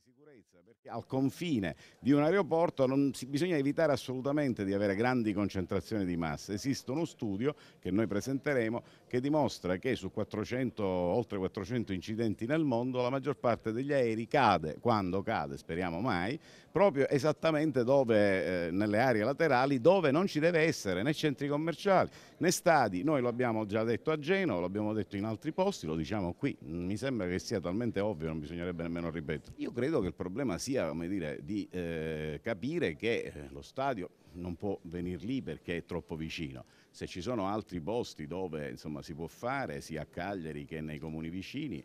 sicurezza, perché al confine di un aeroporto bisogna evitare assolutamente di avere grandi concentrazioni di massa. Esiste uno studio che noi presenteremo che dimostra che su 400, oltre 400 incidenti nel mondo, la maggior parte degli aerei cade, quando cade, speriamo mai, proprio esattamente dove, nelle aree laterali, dove non ci deve essere né centri commerciali né stadi. Noi lo abbiamo già detto a Genova, lo abbiamo detto in altri posti, lo diciamo qui. Mi sembra che sia talmente ovvio, non bisognerebbe nemmeno ripetere. Io credo che il problema sia, come dire, di capire che lo stadio non può venire lì perché è troppo vicino. Se ci sono altri posti dove insomma, si può fare, sia a Cagliari che nei comuni vicini,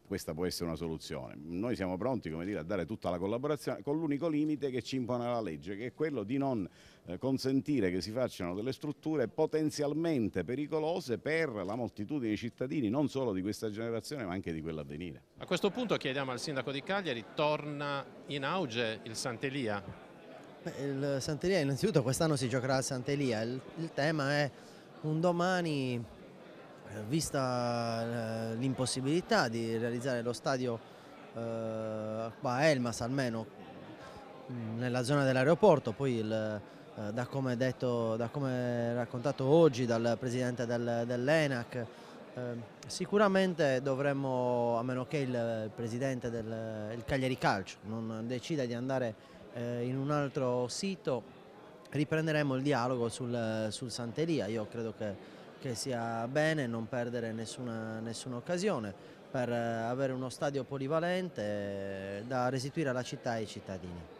questa può essere una soluzione. Noi siamo pronti, come dire, a dare tutta la collaborazione con l'unico limite che ci impone la legge, che è quello di non consentire che si facciano delle strutture potenzialmente pericolose per la moltitudine di cittadini, non solo di questa generazione ma anche di quella a venire. A questo punto chiediamo al sindaco di Cagliari, torna in auge il Sant'Elia? Il Sant'Elia innanzitutto quest'anno si giocherà al Sant'Elia, il tema è un domani, vista l'impossibilità di realizzare lo stadio qua a Elmas almeno nella zona dell'aeroporto, poi da come detto, da come raccontato oggi dal presidente dell'ENAC, sicuramente dovremmo, a meno che il presidente del Cagliari Calcio non decida di andare in un altro sito, riprenderemo il dialogo sul Sant'Elia. Io credo che sia bene non perdere nessuna occasione per avere uno stadio polivalente da restituire alla città e ai cittadini.